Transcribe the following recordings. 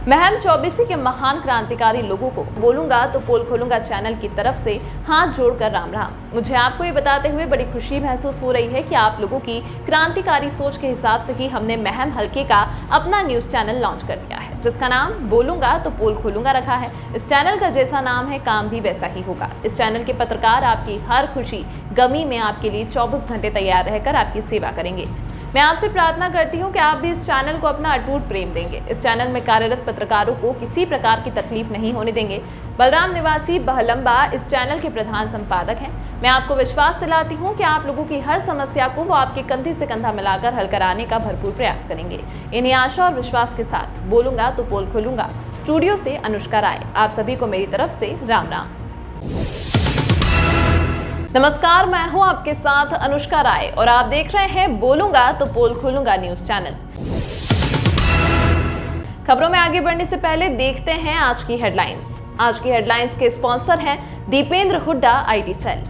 महम चौबीसी के महान क्रांतिकारी लोगों को बोलूंगा तो पोल खोलूंगा चैनल की तरफ से हाथ जोड़कर राम राम। मुझे आपको ये बताते हुए बड़ी खुशी महसूस हो रही है कि आप लोगों की क्रांतिकारी सोच के हिसाब से ही हमने महम हल्के का अपना न्यूज चैनल लॉन्च कर दिया है, जिसका नाम बोलूंगा तो पोल खोलूंगा रखा है। इस चैनल का जैसा नाम है, काम भी वैसा ही होगा। इस चैनल के पत्रकार आपकी हर खुशी गमी में आपके लिए 24 घंटे तैयार रहकर आपकी सेवा करेंगे। मैं आपसे प्रार्थना करती हूं कि आप भी इस चैनल को अपना अटूट प्रेम देंगे। इस चैनल में कार्यरत पत्रकारों को किसी प्रकार की तकलीफ नहीं होने देंगे। बलराम निवासी बहलंबा इस चैनल के प्रधान संपादक हैं। मैं आपको विश्वास दिलाती हूं कि आप लोगों की हर समस्या को वो आपके कंधे से कंधा मिलाकर हल कराने का भरपूर प्रयास करेंगे। इन्हीं आशा और विश्वास के साथ बोलूंगा तो पोल खोलूंगा स्टूडियो से अनुष्का राय आप सभी को मेरी तरफ से राम राम। नमस्कार, मैं हूं आपके साथ अनुष्का राय और आप देख रहे हैं बोलूंगा तो पोल खोलूंगा न्यूज चैनल। खबरों में आगे बढ़ने से पहले देखते हैं आज की हेडलाइंस। आज की हेडलाइंस के स्पॉन्सर हैं Dipendra Hooda IT cell.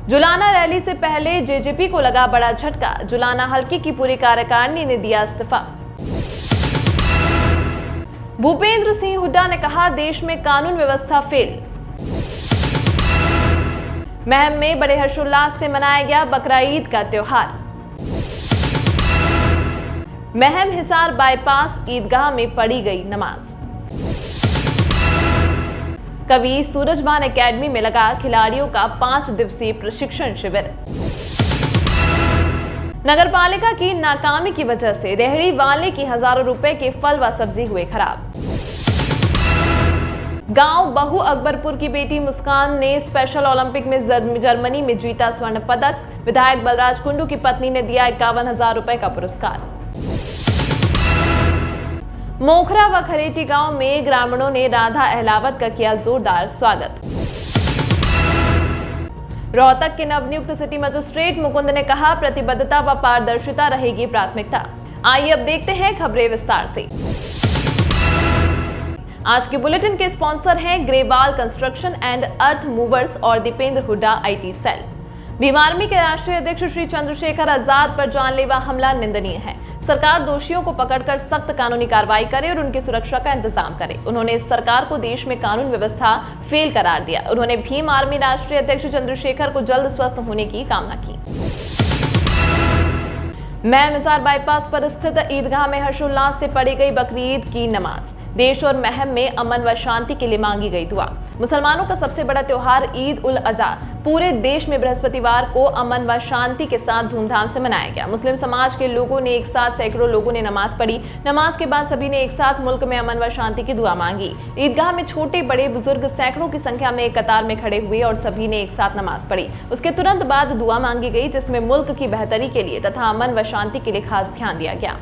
Julana rally से पहले जेजेपी को लगा बड़ा झटका। जुलाना हल्के की पूरी कार्यकारिणी ने दिया इस्तीफा। भूपेंद्र सिंह हुड्डा ने कहा, देश में कानून व्यवस्था फेल। महम में बड़े हर्षोल्लास से मनाया गया बकरा ईद का त्योहार। महम हिसार बाईपास ईदगाह में पढ़ी गई नमाज। कवि सूरजभान एकेडमी में लगा खिलाड़ियों का 5 दिवसीय प्रशिक्षण शिविर। नगरपालिका की नाकामी की वजह से रेहड़ी वाले की हजारों रुपए के फल व सब्जी हुए खराब। गांव बहु अकबरपुर की बेटी मुस्कान ने स्पेशल ओलंपिक में जर्मनी में जीता स्वर्ण पदक। विधायक बलराज कुंडू की पत्नी ने दिया 51,000 रुपए का पुरस्कार। मोखरा व खरेटी गांव में ग्रामीणों ने राधा अहलावत का किया जोरदार स्वागत। रोहतक के नवनियुक्त सिटी मजिस्ट्रेट मुकुंद ने कहा, प्रतिबद्धता व पारदर्शिता रहेगी प्राथमिकता। आइए अब देखते हैं खबरें विस्तार से। आज के बुलेटिन के स्पॉन्सर हैं Grewal construction and earth movers और Deependra Hooda IT cell. Bhim Army के राष्ट्रीय अध्यक्ष श्री चंद्रशेखर आजाद पर जानलेवा हमला निंदनीय है। सरकार दोषियों को पकड़कर सख्त कानूनी कार्रवाई करे और उनकी सुरक्षा का इंतजाम करे। उन्होंने इस सरकार को देश में कानून व्यवस्था फेल करार दिया। उन्होंने भीम आर्मी राष्ट्रीय अध्यक्ष चंद्रशेखर को जल्द स्वस्थ होने की कामना की। महम हिसार बाईपास पर स्थित ईदगाह में हर्षोल्लास से पढ़ी गई बकरीद की नमाज। देश और महम में अमन व शांति के लिए मांगी गई दुआ। मुसलमानों का सबसे बड़ा त्योहार ईद उल अजहा पूरे देश में बृहस्पतिवार को अमन व शांति के साथ धूमधाम से मनाया गया। मुस्लिम समाज के लोगों ने एक साथ सैकड़ों लोगों ने नमाज पढ़ी। नमाज के बाद सभी ने एक साथ मुल्क में अमन व शांति की दुआ मांगी। ईदगाह में छोटे बड़े बुजुर्ग सैकड़ों की संख्या में एक कतार में खड़े हुए और सभी ने एक साथ नमाज पढ़ी। उसके तुरंत बाद दुआ मांगी गई, जिसमें मुल्क की बेहतरी के लिए तथा अमन व शांति के लिए खास ध्यान दिया गया।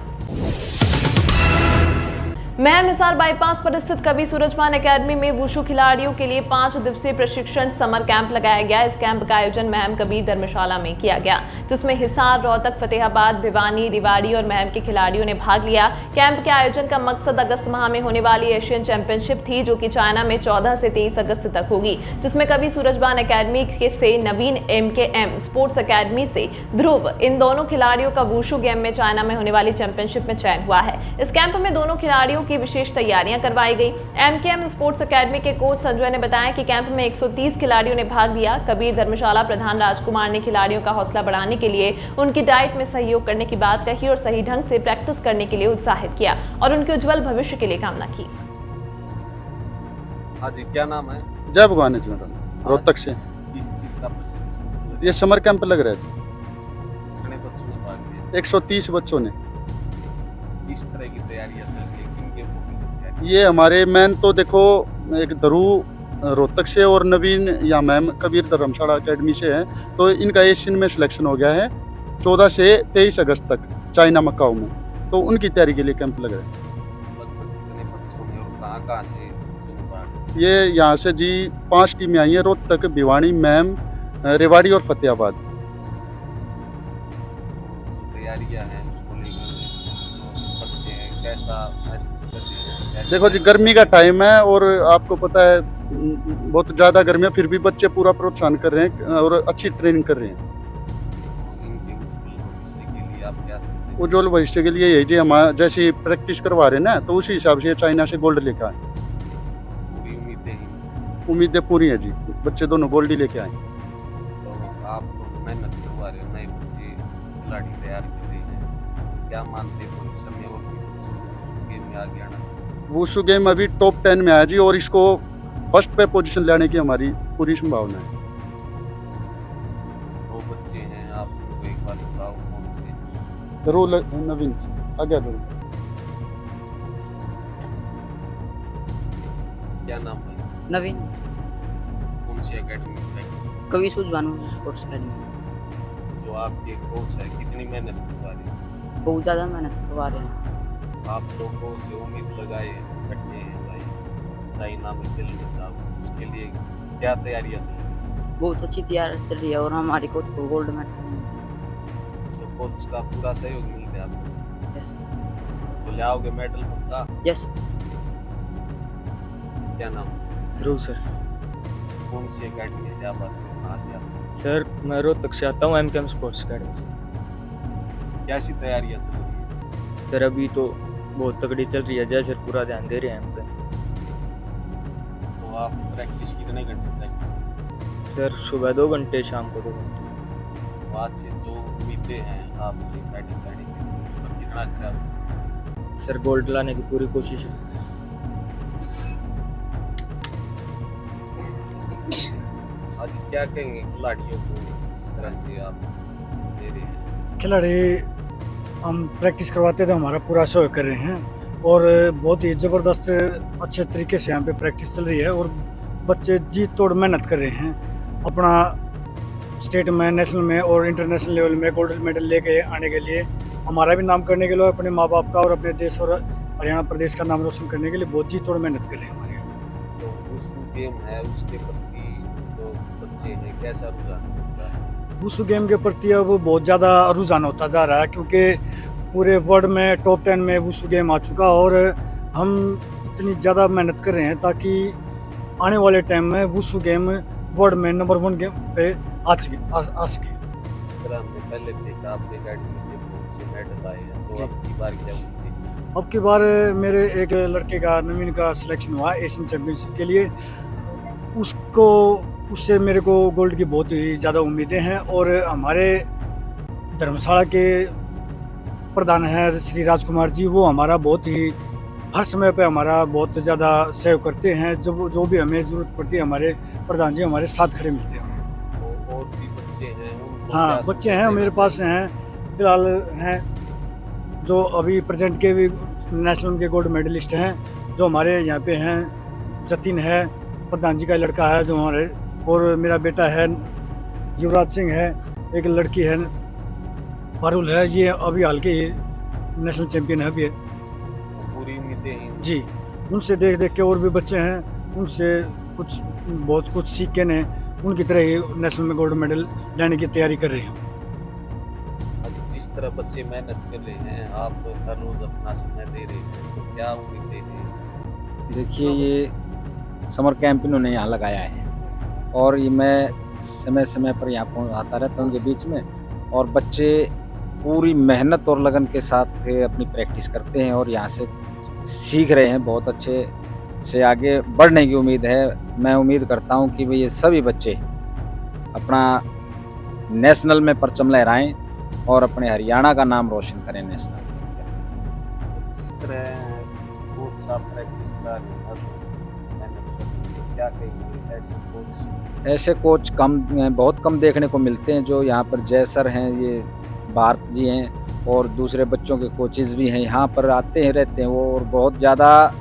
महम हिसार बाईपास पर स्थित कवि सूरजभान एकेडमी में वुशु खिलाड़ियों के लिए 5 दिवसीय प्रशिक्षण समर कैंप लगाया गया। इस कैंप का आयोजन महम कबीर धर्मशाला में किया गया, जिसमें हिसार, रोहतक, फतेहाबाद, भिवानी, रेवाड़ी और महम के खिलाड़ियों ने भाग लिया। कैंप के आयोजन का मकसद अगस्त माह में होने वाली एशियन चैंपियनशिप थी, जो कि चाइना में 14 से 23 अगस्त तक होगी, जिसमें कवि सूरजभान एकेडमी से नवीन MKM स्पोर्ट्स एकेडमी से ध्रुव, इन दोनों खिलाड़ियों का वुशु गेम में चाइना में होने वाली चैंपियनशिप में चयन हुआ है। इस कैंप में दोनों खिलाड़ियों की विशेष तैयारियां करवाई गई। MKM स्पोर्ट्स एकेडमी के कोच संजय ने बताया कि कैंप में 130 खिलाड़ियों ने भाग लिया। कबीर धर्मशाला प्रधान राजकुमार ने खिलाड़ियों का हौसला बढ़ाने के लिए उनकी डाइट में सहयोग करने की बात कही और सही ढंग से प्रैक्टिस करने के लिए उत्साहित किया और उनके उज्जवल भविष्य के लिए कामना की। हाँ जी, क्या नाम है? जय भगवान है जी, मैडम रोहतक से। किस चीज का प्रशिक्षण? ये समर कैंप लग रहा है जी। कितने बच्चों ने भाग लिया? 130 बच्चों ने। किस तरह की तैयारियां चल रही है? किनके तैयारी? ये हमारे मैन तो देखो एक ध्रुव रोहतक से और नवीन या मैम कबीर धर्मशाला एकेडमी से है। तो इनका एशियन में सिलेक्शन हो गया है 14 से 23 अगस्त तक चाइना मकाऊ में। तो उनकी तैयारी के लिए कैंप लग रहा है। कितने बच्चों ने और कहाँ से भाग? ये यहाँ से जी 5 टीमें आई हैं, रोहतक, भिवानी, मैम, रेवाड़ी और फतेहाबाद। तैयारियां हैं उसको लेकर बच्चे हैं, कैसा महसूस कर रहे हैं? देखो जी, गर्मी का टाइम है और आपको पता है बहुत ज़्यादा गर्मी है, फिर भी बच्चे पूरा प्रोत्साहन कर रहे हैं और अच्छी ट्रेनिंग कर रहे हैं। इनके भविष्य के लिए आप क्या सकते हैं? उज्जवल भविष्य के लिए यही जी हम जैसे प्रैक्टिस करवा रहे हैं ना, तो उसी हिसाब से चाइना से गोल्ड लेके आए। पूरी उम्मीदें हैं। उम्मीदें पूरी है जी, बच्चे दोनों गोल्ड ही लेके आए। तो आप लोग मेहनत करवा रहे हो, नए बच्चे खिलाड़ी तैयार कर रहे हैं, क्या मानते हैं भविष्य में और भी बच्चों गेम में आगे आना? वुशु गेम अभी टॉप 10 में आया जी, और इसको फर्स्ट पे पोजीशन लेने की हमारी पूरी संभावना है। दो बच्चे हैं, आप उनको एक बार बताओ कौन से? जरूर नवीन आगे जरूर। क्या नाम है? नवीन कौन सी एकेडमी में प्रैक्टिस? कवि सूझ भानु स्पोर्ट्स अकेडमी। जो आपके कोच है कितनी मेहनत करवा रहे हैं? बहुत ज़्यादा मेहनत करवा रहे हैं। आप लोगों से उम्मीद लगाए बैठे हैं भाई, चाइना में खेलने जाओ, उसके लिए क्या तैयारियां चल रही हैं? बहुत अच्छी तैयारी चल रही है और हमारे कोच को गोल्ड मेडल तो कोच का पूरा सहयोग मिल रहा है आपको? यस तो ले आओगे मेडल पक्का? यस। क्या नाम? ध्रुव सर। कौन सी एकेडमी से आप आते हो, कहाँ से आते हो? सर मैं रोहतक से आता हूँ, एमकेएम स्पोर्ट्स अकेडमी से। कैसी तैयारियां चल रही है? सर अभी तो बहुत तगड़ी चल रही है, जय सर पूरा ध्यान दे रहे हैं हम पे। तो आप प्रैक्टिस कितने घंटे प्रैक्टिस? सर सुबह 2 घंटे, शाम को 2 घंटे। तो आज से जो उम्मीदें हैं आपसे बैटिंग करने की, उस पर कितना खरा? सर गोल्ड लाने की पूरी कोशिश है। आज क्या कहेंगे खिलाड़ियों को, इस तरह से आप दे रहे हैं? खिलाड़ी हम प्रैक्टिस करवाते थे, हमारा पूरा सहयोग कर रहे हैं और बहुत ही ज़बरदस्त अच्छे तरीके से यहाँ पे प्रैक्टिस चल रही है और बच्चे जी तोड़ मेहनत कर रहे हैं अपना स्टेट में, नेशनल में और इंटरनेशनल लेवल में गोल्ड मेडल लेके आने के लिए, हमारा भी नाम करने के लिए, अपने माँ बाप का और अपने देश और हरियाणा प्रदेश का नाम रोशन करने के लिए बहुत जी तोड़ मेहनत कर रहे हैं हमारे यहाँ। तो उस गेम है उसके प्रति जो बच्चे हैं कैसा रुझान होता है? वुशु गेम के प्रति अब बहुत ज़्यादा रुझान होता जा रहा है क्योंकि पूरे वर्ल्ड में टॉप 10 में वुशु गेम आ चुका और हम इतनी ज़्यादा मेहनत कर रहे हैं ताकि आने वाले टाइम में वुशु गेम वर्ल्ड में नंबर 1 गेम पे आ सके। इस तरह हमने पहले देखा आपके अकेडमी से बहुत से मेडल आए हैं, तो जी। अब की बार क्या उम्मीद है? अब की बार मेरे एक लड़के का, नवीन का सिलेक्शन हुआ एशियन चैम्पियनशिप के लिए, उससे मेरे को गोल्ड की बहुत ही ज़्यादा उम्मीदें हैं और हमारे धर्मशाला के प्रधान हैं श्री राजकुमार जी, वो हमारा बहुत ही हर समय पे हमारा बहुत ज़्यादा सहयोग करते हैं। जब जो भी हमें ज़रूरत पड़ती है हमारे प्रधान जी हमारे साथ खड़े मिलते हैं। तो और भी बच्चे हैं उनको हाँ क्या बच्चे संदेश हैं देना मेरे पास चाहेंगे? हैं, फिलहाल हैं जो अभी प्रेजेंट के भी नेशनल के गोल्ड मेडलिस्ट हैं, जो हमारे यहाँ पे हैं। जतिन है, प्रधान जी का लड़का है जो हमारे, और मेरा बेटा है युवराज सिंह है, एक लड़की है पारुल है, ये अभी हाल के ही नेशनल चैंपियन है अभी। पूरी उम्मीदें हैं जी, उनसे देख देख के और भी बच्चे हैं, उनसे बहुत कुछ सीख के ने उनकी तरह ही नेशनल में गोल्ड मेडल लेने की तैयारी कर रहे हैं। आज जिस तरह बच्चे मेहनत कर रहे हैं, आप हर रोज अपना समय दे रहे हैं, तो क्या उम्मीदें हैं? देखिए ये समर कैंप इन्होंने यहाँ लगाया है और ये मैं समय समय पर यहाँ आता रहता हूँ उनके बीच में, और बच्चे पूरी मेहनत और लगन के साथ अपनी प्रैक्टिस करते हैं और यहाँ से सीख रहे हैं। बहुत अच्छे से आगे बढ़ने की उम्मीद है। मैं उम्मीद करता हूँ कि भाई ये सभी बच्चे अपना नेशनल में परचम लहराएं और अपने हरियाणा का नाम रोशन करें नेशनल। जिस तरह कोच साहब प्रैक्टिस कर रहे हैं, हर रोज मेहनत कर रहे हैं, तो क्या कहेंगे ऐसे कोच? ऐसे कोच बहुत कम देखने को मिलते हैं। जो यहाँ पर जय सर हैं, ये भारत जी हैं, और दूसरे बच्चों के कोचेज़ भी हैं, यहाँ पर आते हैं रहते हैं वो, और बहुत ज़्यादा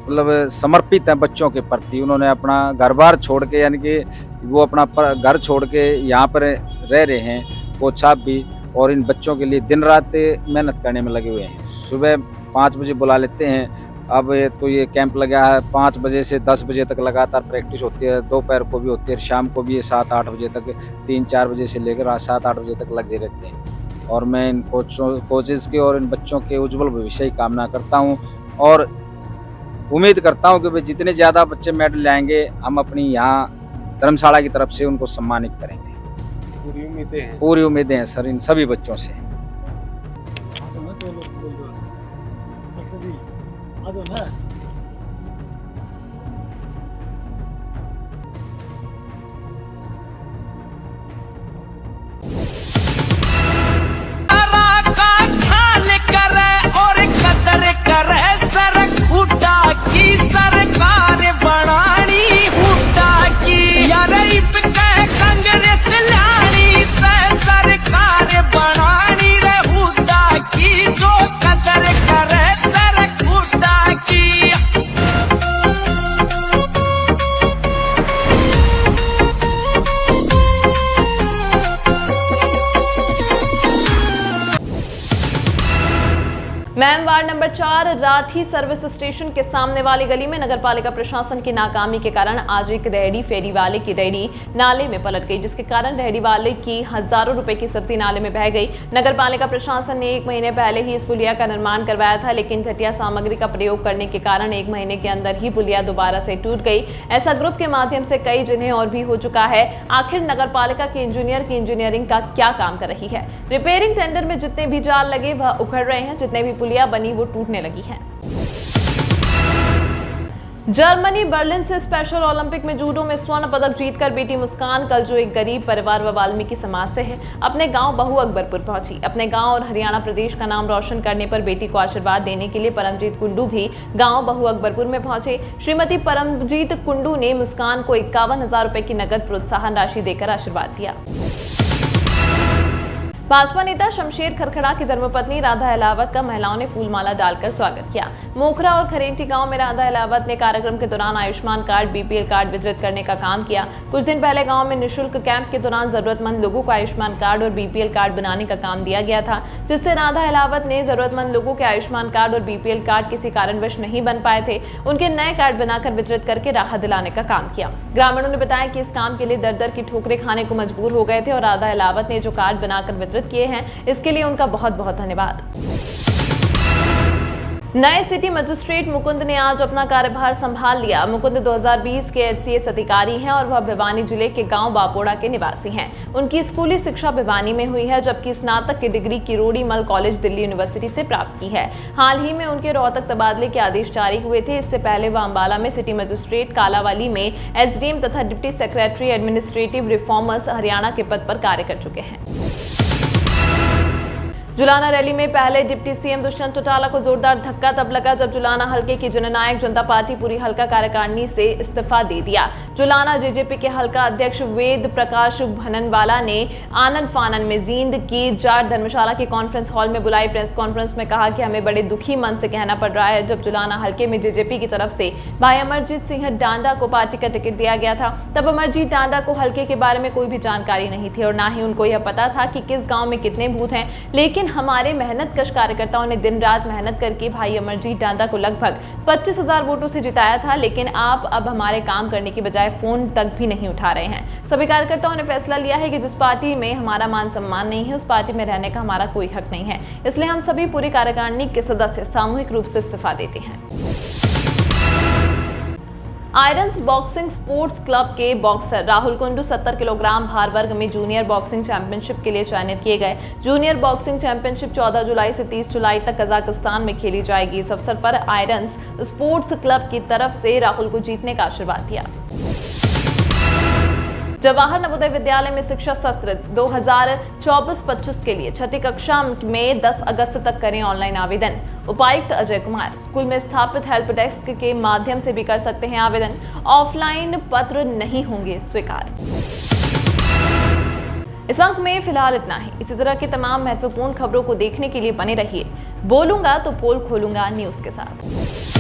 मतलब समर्पित हैं बच्चों के प्रति। उन्होंने अपना घर बार छोड़ के, यानी कि वो अपना घर छोड़ के यहाँ पर रह रहे हैं कोच साहब भी, और इन बच्चों के लिए दिन रात मेहनत करने में लगे हुए हैं। सुबह 5 बजे बुला लेते हैं, अब तो ये कैंप लगा है 5 बजे से 10 बजे तक लगातार प्रैक्टिस होती है, दोपहर को भी होती है, शाम को भी ये 7-8 बजे तक, 3-4 बजे से लेकर 7-8 बजे तक लगे रहते हैं। और मैं इन कोचेज़ के और इन बच्चों के उज्जवल भविष्य की कामना करता हूँ और उम्मीद करता हूँ कि भाई जितने ज़्यादा बच्चे मेडल लाएंगे, हम अपनी यहाँ धर्मशाला की तरफ से उनको सम्मानित करेंगे। पूरी उम्मीदें हैं। पूरी उम्मीदें हैं सर इन सभी बच्चों से। आ जाओ ना। Ma'am ward number 4 Rathi service station के सामने वाली गली में नगरपालिका प्रशासन की नाकामी के कारण आज एक रेहड़ी फेरी वाले की रेहड़ी नाले में पलट गई, जिसके कारण रेहड़ी वाले की हजारों रुपए की सब्जी नाले में बह गई। नगरपालिका प्रशासन ने 1 महीने पहले ही इस पुलिया का निर्माण करवाया था, लेकिन घटिया सामग्री का प्रयोग करने के कारण 1 महीने के अंदर ही पुलिया दोबारा से टूट गई। ऐसा ग्रुप के माध्यम से कई जिन्हें और भी हो चुका है। आखिर नगरपालिका के इंजीनियर की इंजीनियरिंग का क्या काम कर रही है? रिपेयरिंग टेंडर में जितने भी जाल लगे वह उखड़ रहे हैं, जितने भी पुलिया बनी वो टूटने लगी है। जर्मनी बर्लिन से स्पेशल ओलंपिक में जूडो में स्वर्ण पदक जीतकर बेटी मुस्कान कल, जो एक गरीब परिवार व वाल्मीकि समाज से है, अपने गांव बहु अकबरपुर पहुंची। अपने गांव और हरियाणा प्रदेश का नाम रोशन करने पर बेटी को आशीर्वाद देने के लिए परमजीत कुंडू भी गांव बहु अकबरपुर में पहुंचे। श्रीमती परमजीत कुंडू ने मुस्कान को 51,000 रुपए की नगद प्रोत्साहन राशि देकर आशीर्वाद दिया। भाजपा नेता शमशेर खरखड़ा की धर्मपत्नी राधा अहलावत का महिलाओं ने फूलमाला डालकर स्वागत किया। मोखरा और खरेंटी गांव में राधा अहलावत ने कार्यक्रम के दौरान आयुष्मान कार्ड, बीपीएल कार्ड वितरित करने का काम किया। कुछ दिन पहले गांव में निःशुल्क कैंप के दौरान जरूरतमंद लोगों को आयुष्मान कार्ड और बीपीएल कार्ड बनाने का काम दिया गया था, जिससे राधा अहलावत ने जरूरतमंद लोगों के आयुष्मान कार्ड और बीपीएल कार्ड किसी कारणवश नहीं बन पाए थे, उनके नए कार्ड बनाकर वितरित करके राहत दिलाने का काम किया। ग्रामीणों ने बताया कि इस काम के लिए दर दर की ठोकरें खाने को मजबूर हो गए थे और राधा अहलावत ने जो कार्ड बनाकर वितरित किए हैं, इसके लिए उनका बहुत बहुत धन्यवाद। नए सिटी मजिस्ट्रेट मुकुंद ने आज अपना कार्यभार संभाल लिया। मुकुंद 2020 के एचसीएस अधिकारी हैं और वह भिवानी जिले के गांव बापोड़ा के निवासी हैं। उनकी स्कूली शिक्षा भिवानी में हुई है, जबकि स्नातक की डिग्री किरोड़ी मल कॉलेज दिल्ली यूनिवर्सिटी से प्राप्त की है। हाल ही में उनके रोहतक तबादले के आदेश जारी हुए थे। इससे पहले वह अंबाला में सिटी मजिस्ट्रेट, कालावाली में एसडीएम तथा deputy secretary administrative reformers Haryana के पद पर कार्य कर चुके हैं। जुलाना रैली में पहले डिप्टी सीएम दुष्यंत चौटाला को जोरदार धक्का तब लगा जब जुलाना हलके की जननायक जनता पार्टी पूरी हल्का कार्यकारिणी से इस्तीफा दे दिया। जुलाना जेजेपी के हल्का अध्यक्ष वेद प्रकाश भननवाला ने आनन फानन में जींद की जाट धर्मशाला की कॉन्फ्रेंस हॉल में बुलाई प्रेस कॉन्फ्रेंस में कहा कि हमें बड़े दुखी मन से कहना पड़ रहा है, जब जुलाना हल्के में जेजेपी की तरफ से भाई अमरजीत सिंह डांडा को पार्टी का टिकट दिया गया था, तब अमरजीत डांडा को हल्के के बारे में कोई भी जानकारी नहीं थी और ना ही उनको यह पता था कि किस गाँव में कितने बूथ हैं। लेकिन हमारे मेहनतकश कार्यकर्ताओं ने दिन रात मेहनत करके भाई अमरजीत डांडा को लगभग 25,000 वोटों से जिताया था, लेकिन आप अब हमारे काम करने की बजाय फोन तक भी नहीं उठा रहे हैं। सभी कार्यकर्ताओं ने फैसला लिया है कि जिस पार्टी में हमारा मान सम्मान नहीं है, उस पार्टी में रहने का हमारा कोई हक नहीं है। इसलिए हम सभी पूरी कार्यकारिणी के सदस्य सामूहिक रूप से इस्तीफा देते हैं। आयरन्स बॉक्सिंग स्पोर्ट्स क्लब के बॉक्सर राहुल कुंडू 70 किलोग्राम भार वर्ग में जूनियर बॉक्सिंग चैंपियनशिप के लिए चयनित किए गए। जूनियर बॉक्सिंग चैंपियनशिप 14 जुलाई से 30 जुलाई तक कजाकिस्तान में खेली जाएगी। इस अवसर पर आयरन्स स्पोर्ट्स क्लब की तरफ से राहुल को जीतने का आशीर्वाद दिया। जवाहर नवोदय विद्यालय में शिक्षा सत्र 2024-25 के लिए छठी कक्षा में 10 अगस्त तक करें ऑनलाइन आवेदन। उपायुक्त अजय कुमार स्कूल में स्थापित हेल्प डेस्क के माध्यम से भी कर सकते हैं आवेदन। ऑफलाइन पत्र नहीं होंगे स्वीकार। इस अंक में फिलहाल इतना ही। इसी तरह की तमाम महत्वपूर्ण खबरों को देखने के लिए बने रहिए बोलूंगा तो पोल खोलूंगा न्यूज के साथ।